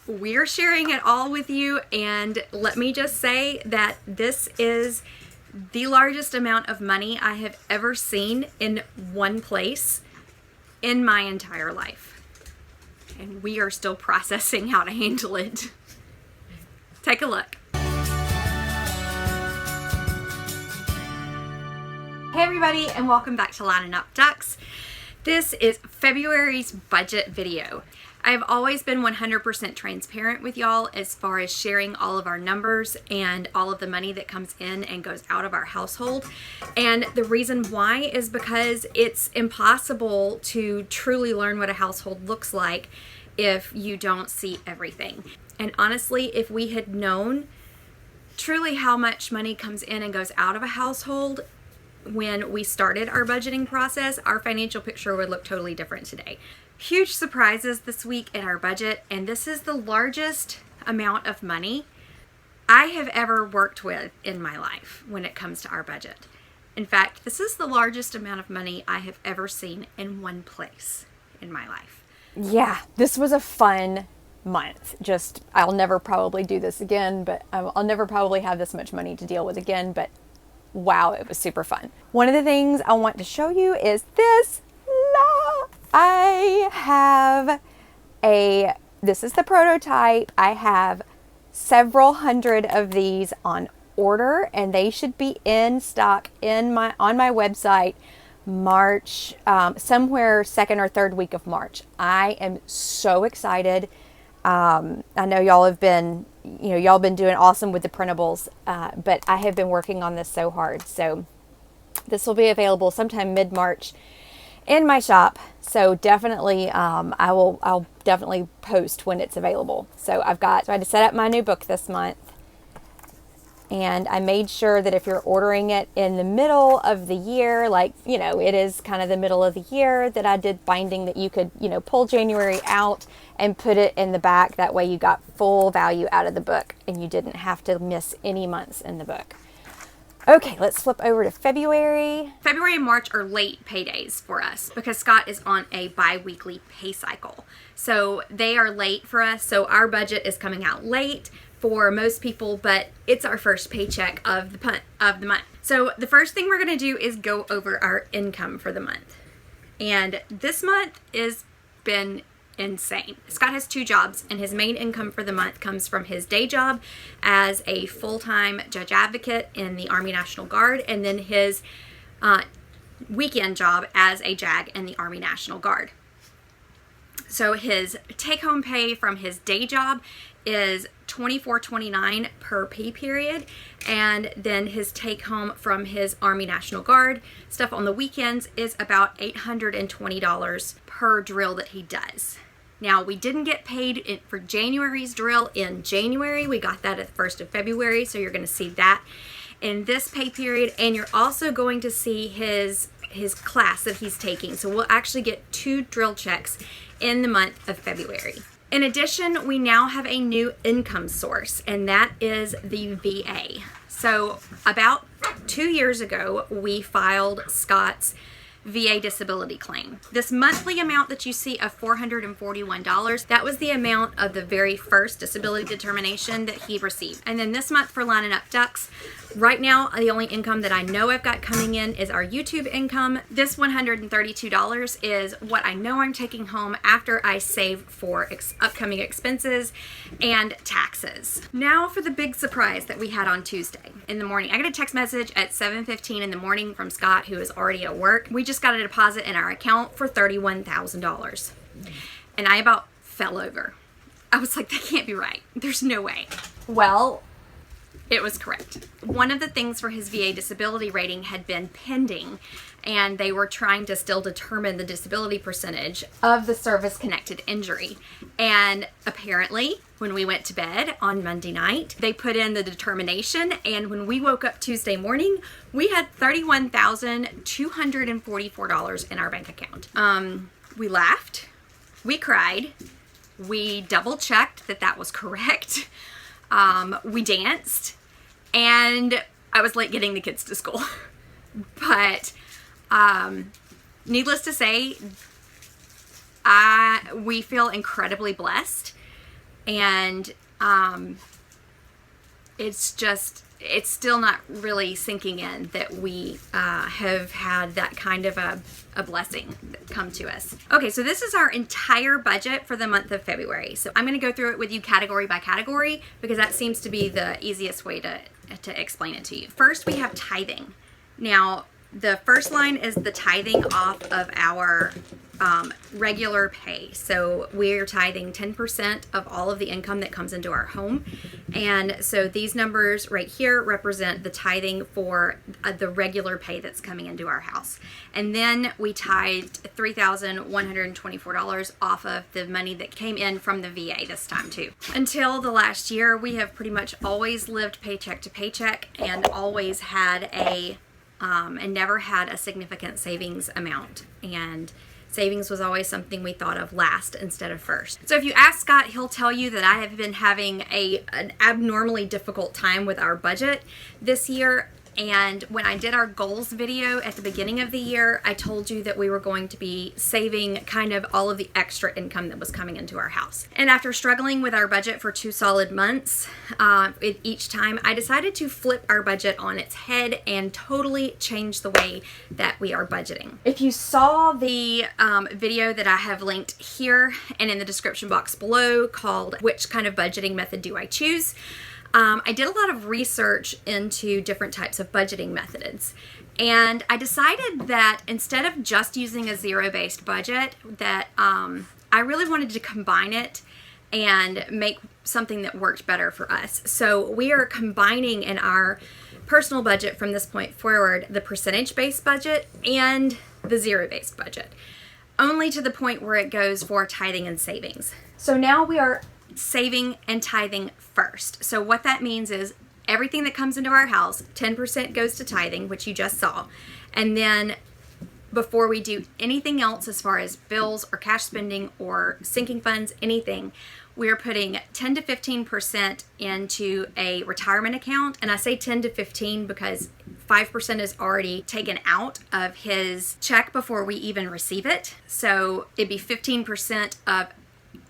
we're sharing it all with you, and let me just say that this is the largest amount of money I have ever seen in one place in my entire life. And we are still processing how to handle it. Take a look. Hey everybody, and welcome back to Linin Up Ducks. This is February's budget video. I've always been 100% transparent with y'all as far as sharing all of our numbers and all of the money that comes in and goes out of our household. And the reason why is because it's impossible to truly learn what a household looks like if you don't see everything. And honestly, if we had known truly how much money comes in and goes out of a household when we started our budgeting process, our financial picture would look totally different today. Huge surprises this week in our budget, and this is the largest amount of money I have ever worked with in my life when it comes to our budget. In fact, this is the largest amount of money I have ever seen in one place in my life. Yeah, this was a fun month. I'll never probably do this again, but I'll never probably have this much money to deal with again, but wow, it was super fun. One of the things I want to show you is this. This is the prototype. I have several hundred of these on order, and they should be in stock on my website March, somewhere second or third week of March. I am so excited. I know y'all have been, y'all been doing awesome with the printables, but I have been working on this so hard. So this will be available sometime mid-March in my shop. So definitely, I'll definitely post when it's available. So I had to set up my new book this month, and I made sure that if you're ordering it in the middle of the year, it is kind of the middle of the year, that I did binding that you could, pull January out and put it in the back. That way you got full value out of the book and you didn't have to miss any months in the book. Okay, let's flip over to February. February and March are late paydays for us because Scott is on a bi-weekly pay cycle. So they are late for us. So our budget is coming out late for most people, but it's our first paycheck of the month. So the first thing we're going to do is go over our income for the month. And this month has been insane. Scott has 2 jobs, and his main income for the month comes from his day job as a full-time judge advocate in the Army National Guard, and then his weekend job as a JAG in the Army National Guard. So his take-home pay from his day job is $24.29 per pay period, and then his take-home from his Army National Guard stuff on the weekends is about $820 per drill that he does. Now, we didn't get paid for January's drill in January. We got that at the 1st of February, so you're going to see that in this pay period, and you're also going to see his class that he's taking. So we'll actually get 2 drill checks in the month of February. In addition, we now have a new income source, and that is the VA. So about 2 years ago, we filed Scott's VA disability claim. This monthly amount that you see of $441, that was the amount of the very first disability determination that he received. And then this month for Linin Up Ducks, right now the only income that I know I've got coming in is our YouTube income. This $132 is what I know I'm taking home after I save for upcoming expenses and taxes. Now for the big surprise that we had on Tuesday in the morning. I got a text message at 7:15 in the morning from Scott, who is already at work. We just got a deposit in our account for $31,000. And I about fell over. I was like, that can't be right. There's no way. Well, it was correct. One of the things for his VA disability rating had been pending, and they were trying to still determine the disability percentage of the service-connected injury. And apparently, when we went to bed on Monday night, they put in the determination, and when we woke up Tuesday morning, we had $31,244 in our bank account. We laughed, we cried, we double-checked that was correct. We danced, and I was late getting the kids to school. But needless to say, we feel incredibly blessed And it's still not really sinking in that we have had that kind of a blessing come to us. Okay, so this is our entire budget for the month of February. So I'm going to go through it with you category by category because that seems to be the easiest way to explain it to you. First, we have tithing. Now, the first line is the tithing off of our regular pay. So we're tithing 10% of all of the income that comes into our home. And so these numbers right here represent the tithing for the regular pay that's coming into our house. And then we tithed $3,124 off of the money that came in from the VA this time too. Until the last year, we have pretty much always lived paycheck to paycheck and always had and never had a significant savings amount. And savings was always something we thought of last instead of first. So if you ask Scott, he'll tell you that I have been having an abnormally difficult time with our budget this year. And when I did our goals video at the beginning of the year, I told you that we were going to be saving kind of all of the extra income that was coming into our house. And after struggling with our budget for 2 solid months, each time, I decided to flip our budget on its head and totally change the way that we are budgeting. If you saw the video that I have linked here and in the description box below called "Which Kind of Budgeting Method Do I Choose?" I did a lot of research into different types of budgeting methods, and I decided that instead of just using a zero-based budget, that I really wanted to combine it and make something that worked better for us. So we are combining in our personal budget from this point forward the percentage-based budget and the zero-based budget, only to the point where it goes for tithing and savings. So now we are saving and tithing first. So what that means is everything that comes into our house, 10% goes to tithing, which you just saw. And then before we do anything else as far as bills or cash spending or sinking funds, anything, we're putting 10 to 15% into a retirement account. And I say 10 to 15 because 5% is already taken out of his check before we even receive it. So it'd be 15% of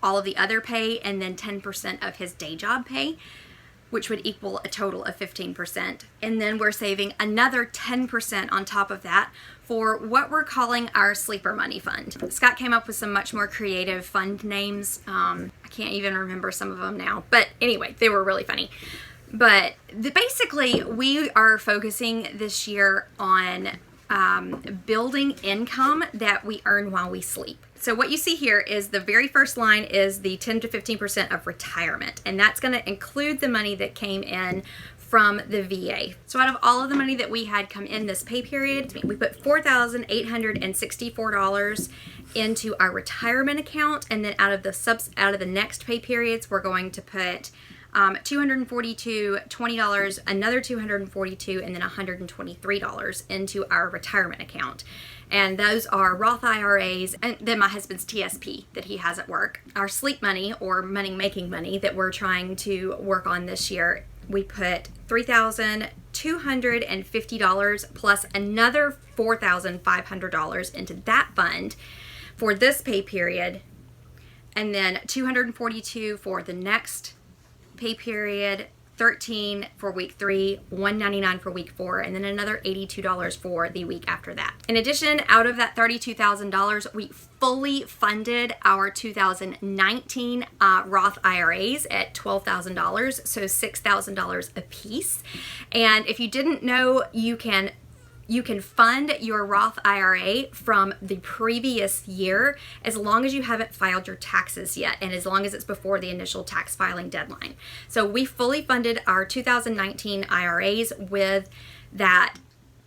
all of the other pay and then 10% of his day job pay, which would equal a total of 15%. And then we're saving another 10% on top of that for what we're calling our sleeper money fund. Scott came up with some much more creative fund names. I can't even remember some of them now, but anyway, they were really funny. But basically, we are focusing this year on building income that we earn while we sleep. So what you see here is the very first line is the 10 to 15% of retirement, and that's going to include the money that came in from the VA. So out of all of the money that we had come in this pay period, we put $4,864 into our retirement account, and then out of the next pay periods, we're going to put $242, $20, another $242, and then $123 into our retirement account. And those are Roth IRAs, and then my husband's TSP that he has at work. Our sleep money, or money-making money, that we're trying to work on this year, we put $3,250 plus another $4,500 into that fund for this pay period, and then $242 for the next pay period, $13 for week 3, $199 for week 4, and then another $82 for the week after that. In addition, out of that $32,000, we fully funded our 2019 Roth IRAs at $12,000, so $6,000 a piece. And if you didn't know, you can fund your Roth IRA from the previous year as long as you haven't filed your taxes yet and as long as it's before the initial tax filing deadline. So we fully funded our 2019 IRAs with that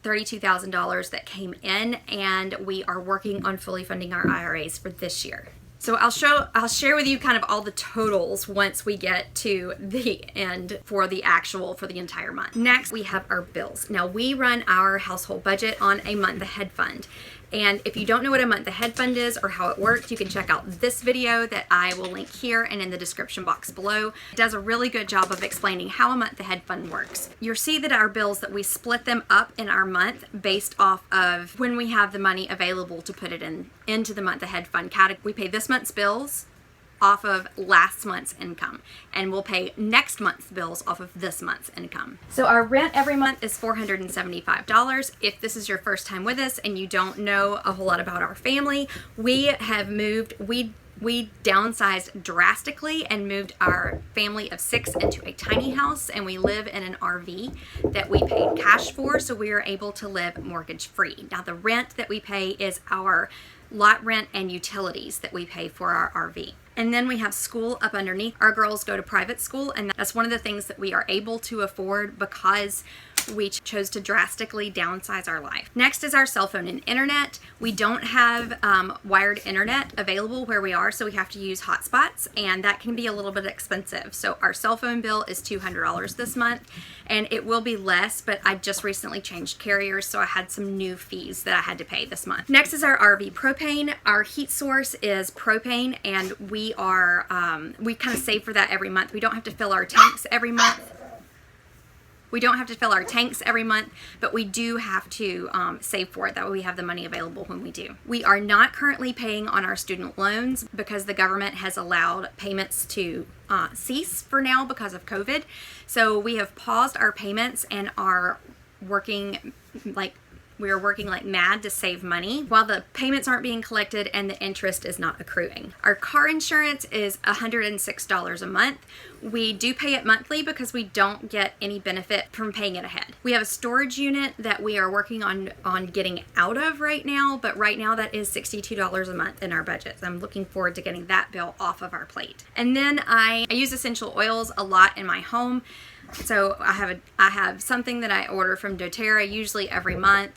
$32,000 that came in, and we are working on fully funding our IRAs for this year. So I'll share with you kind of all the totals once we get to the end for the entire month. Next, we have our bills. Now, we run our household budget on a month ahead fund. And if you don't know what a month ahead fund is or how it works, you can check out this video that I will link here and in the description box below. It does a really good job of explaining how a month ahead fund works. You'll see that our bills, that we split them up in our month based off of when we have the money available to put it into the month ahead fund category. We pay this month's bills off of last month's income, and we'll pay next month's bills off of this month's income. So our rent every month is $475. If this is your first time with us and you don't know a whole lot about our family, we have moved, we downsized drastically and moved our family of 6 into a tiny house, and we live in an RV that we paid cash for, so we are able to live mortgage free. Now the rent that we pay is our lot rent and utilities that we pay for our RV. And then we have school up underneath. Our girls go to private school, and that's one of the things that we are able to afford because we chose to drastically downsize our life. Next is our cell phone and internet. We don't have wired internet available where we are, so we have to use hotspots, and that can be a little bit expensive. So our cell phone bill is $200 this month, and it will be less, but I just recently changed carriers, so I had some new fees that I had to pay this month. Next is our RV propane. Our heat source is propane, and we kind of save for that every month. We don't have to fill our tanks every month. But we do have to save for it. That way we have the money available when we do. We are not currently paying on our student loans because the government has allowed payments to cease for now because of COVID. So we have paused our payments and are working like mad to save money while the payments aren't being collected and the interest is not accruing. Our car insurance is $106 a month. We do pay it monthly because we don't get any benefit from paying it ahead. We have a storage unit that we are working on getting out of right now, but right now that is $62 a month in our budget. So I'm looking forward to getting that bill off of our plate. And then I use essential oils a lot in my home. So I have something that I order from doTERRA usually every month.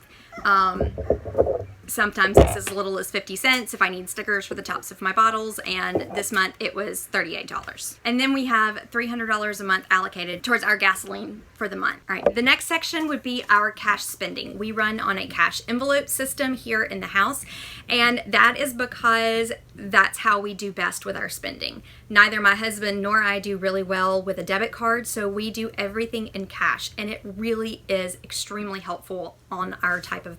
Sometimes it's as little as 50 cents if I need stickers for the tops of my bottles, and this month it was $38. And then we have $300 a month allocated towards our gasoline for the month. All right, the next section would be our cash spending. We run on a cash envelope system here in the house, and that is because that's how we do best with our spending. Neither my husband nor I do really well with a debit card, so we do everything in cash, and it really is extremely helpful on our type of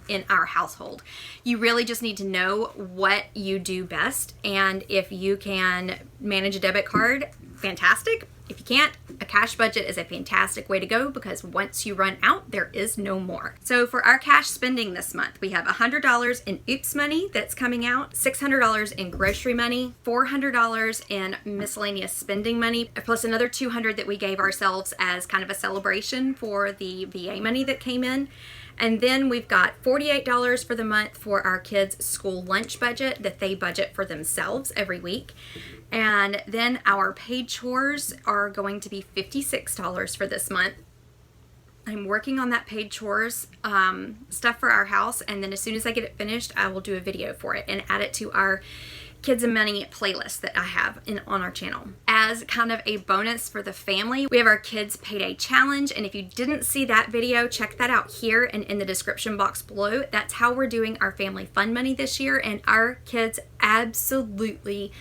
in our household. You really just need to know what you do best, and if you can manage a debit card, fantastic. If you can't, a cash budget is a fantastic way to go because once you run out, there is no more. So for our cash spending this month, we have $100 in Oops money that's coming out, $600 in grocery money, $400 in miscellaneous spending money, plus another $200 that we gave ourselves as kind of a celebration for the VA money that came in. And then we've got $48 for the month for our kids' school lunch budget that they budget for themselves every week. And then our paid chores are going to be $56 for this month. I'm working on that paid chores stuff for our house, and then as soon as I get it finished, I will do a video for it and add it to our Kids and Money playlist that I have on our channel. As kind of a bonus for the family, we have our Kids Payday Challenge, and if you didn't see that video, check that out here and in the description box below. That's how we're doing our family fun money this year, and our kids absolutely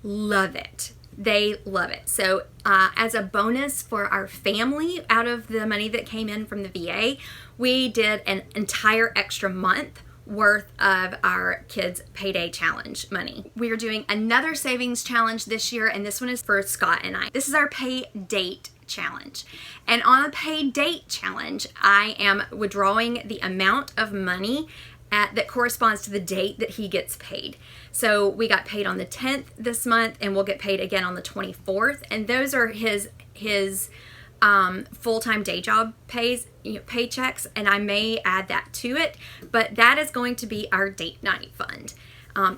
love it. They love it. So as a bonus for our family, out of the money that came in from the VA, we did an entire extra month worth of our Kids Payday Challenge money. We are doing another savings challenge this year, and this one is for Scott and I. This is our pay date challenge. And on a pay date challenge, I am withdrawing the amount of money that corresponds to the date that he gets paid. So we got paid on the 10th this month, and we'll get paid again on the 24th. And those are his full-time day job paychecks, and I may add that to it, but that is going to be our date night fund.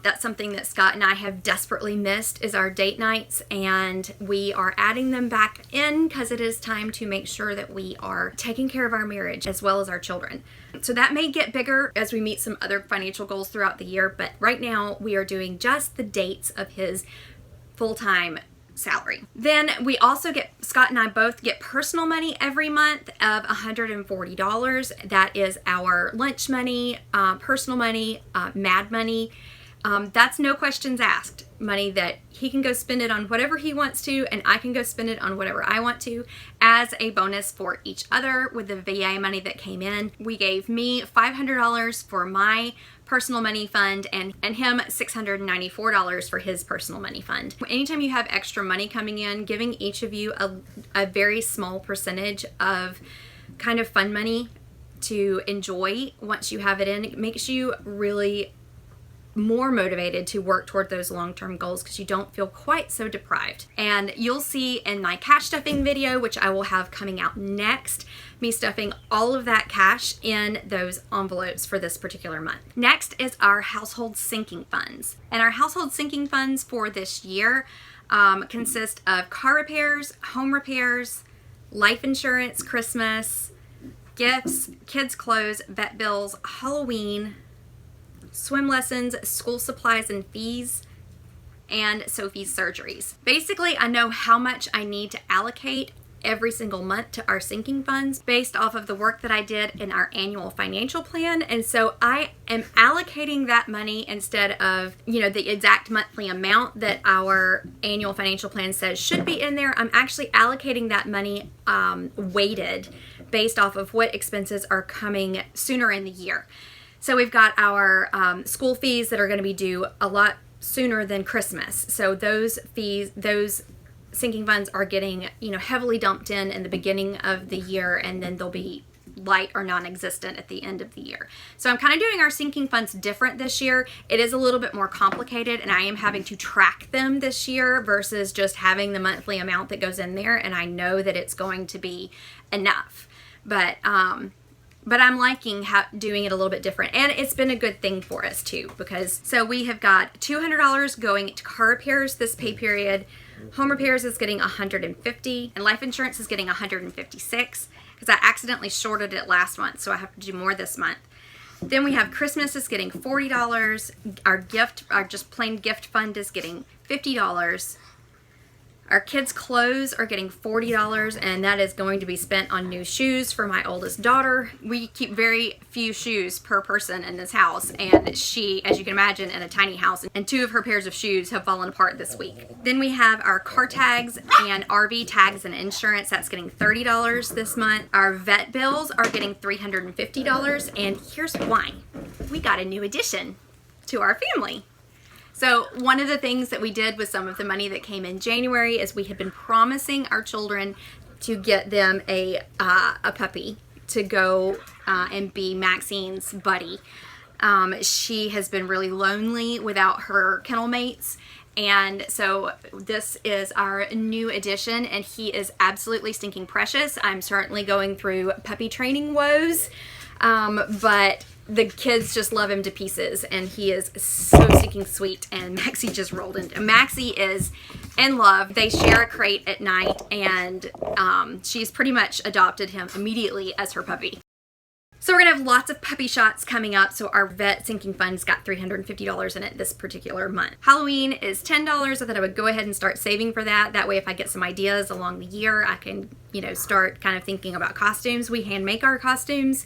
That's something that Scott and I have desperately missed, is our date nights, and we are adding them back in because it is time to make sure that we are taking care of our marriage as well as our children. So that may get bigger as we meet some other financial goals throughout the year, but right now we are doing just the dates of his full-time salary. Then we also Scott and I both get personal money every month of $140. That is our lunch money, personal money, Mad money. That's no questions asked. Money that he can go spend it on whatever he wants to, and I can go spend it on whatever I want to, as a bonus for each other. With the VA money that came in, we gave me $500 for my personal money fund and him $694 for his personal money fund. Anytime you have extra money coming in, giving each of you a very small percentage of kind of fun money to enjoy once you have it in, it makes you really more motivated to work toward those long-term goals because you don't feel quite so deprived. And you'll see in my cash stuffing video, which I will have coming out next, me stuffing all of that cash in those envelopes for this particular month. Next is our household sinking funds. And our household sinking funds for this year consist of car repairs, home repairs, life insurance, Christmas, gifts, kids' clothes, vet bills, Halloween, swim lessons, school supplies and fees, and Sophie's surgeries. Basically, I know how much I need to allocate every single month to our sinking funds based off of the work that I did in our annual financial plan. And so I am allocating that money instead of, the exact monthly amount that our annual financial plan says should be in there. I'm actually allocating that money weighted based off of what expenses are coming sooner in the year. So we've got our school fees that are going to be due a lot sooner than Christmas. So those fees, those sinking funds are getting, heavily dumped in the beginning of the year, and then they'll be light or non-existent at the end of the year. So I'm kind of doing our sinking funds different this year. It is a little bit more complicated, and I am having to track them this year versus just having the monthly amount that goes in there, and I know that it's going to be enough. But I'm liking doing it a little bit different. And it's been a good thing for us too, because so we have got $200 going to car repairs this pay period. Home repairs is getting $150, and life insurance is getting $156 because I accidentally shorted it last month, so I have to do more this month. Then we have Christmas is getting $40. Our just plain gift fund is getting $50. Our kids' clothes are getting $40, and that is going to be spent on new shoes for my oldest daughter. We keep very few shoes per person in this house, and she, as you can imagine, in a tiny house, and 2 of her pairs of shoes have fallen apart this week. Then we have our car tags and RV tags and insurance. That's getting $30 this month. Our vet bills are getting $350, and here's why. We got a new addition to our family. So one of the things that we did with some of the money that came in January is we had been promising our children to get them a puppy to go and be Maxine's buddy. She has been really lonely without her kennel mates. And so this is our new addition, and he is absolutely stinking precious. I'm certainly going through puppy training woes, but the kids just love him to pieces, and he is so stinking sweet. And Maxie just rolled in. Maxie is in love. They share a crate at night, and she's pretty much adopted him immediately as her puppy. So we're going to have lots of puppy shots coming up. So our vet sinking fund's got $350 in it this particular month. Halloween is $10. I thought I would go ahead and start saving for that. That way, if I get some ideas along the year, I can, start kind of thinking about costumes. We hand make our costumes.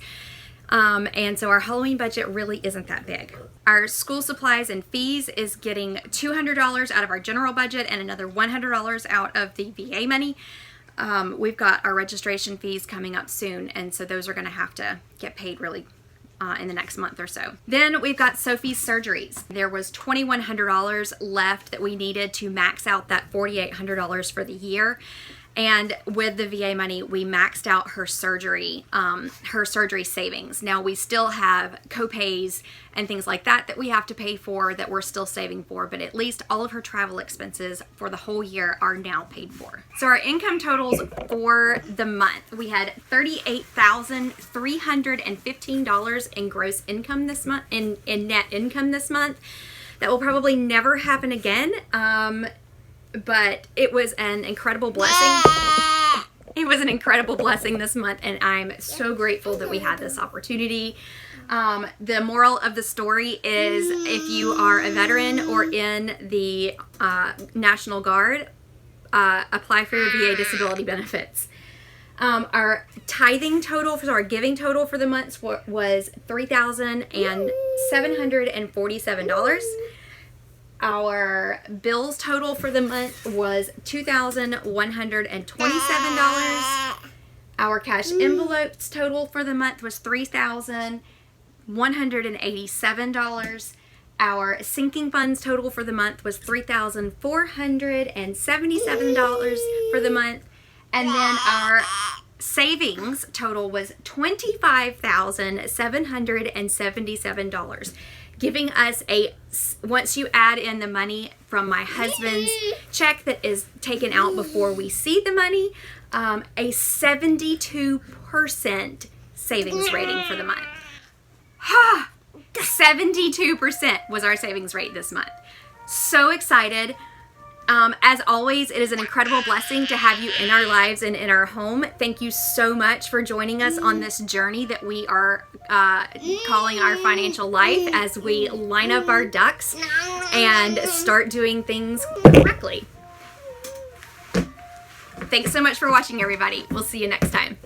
And so our Halloween budget really isn't that big. Our school supplies and fees is getting $200 out of our general budget and another $100 out of the VA money. We've got our registration fees coming up soon, and so those are going to have to get paid really in the next month or so. Then we've got Sophie's surgeries. There was $2,100 left that we needed to max out that $4,800 for the year. And with the VA money, we maxed out her surgery savings. Now we still have co-pays and things like that we have to pay for that we're still saving for, but at least all of her travel expenses for the whole year are now paid for. So our income totals for the month, we had $38,315 in gross income this month, in net income this month. That will probably never happen again. But it was an incredible blessing. It was an incredible blessing this month, and I'm so grateful that we had this opportunity. The moral of the story is if you are a veteran or in the National Guard, apply for your VA disability benefits. Our tithing total, our giving total for the month was $3,747. Our bills total for the month was $2,127. Our cash envelopes total for the month was $3,187. Our sinking funds total for the month was $3,477 for the month. And then our savings total was $25,777, giving us once you add in the money from my husband's check that is taken out before we see the money, a 72% savings rating for the month. 72% was our savings rate this month. So excited. As always, it is an incredible blessing to have you in our lives and in our home. Thank you so much for joining us on this journey that we are calling our financial life as we line up our ducks and start doing things correctly. Thanks so much for watching, everybody. We'll see you next time.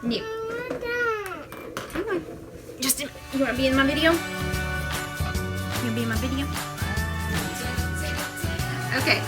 Mute. Come on. Justin, you want to be in my video? You want to be in my video? Okay.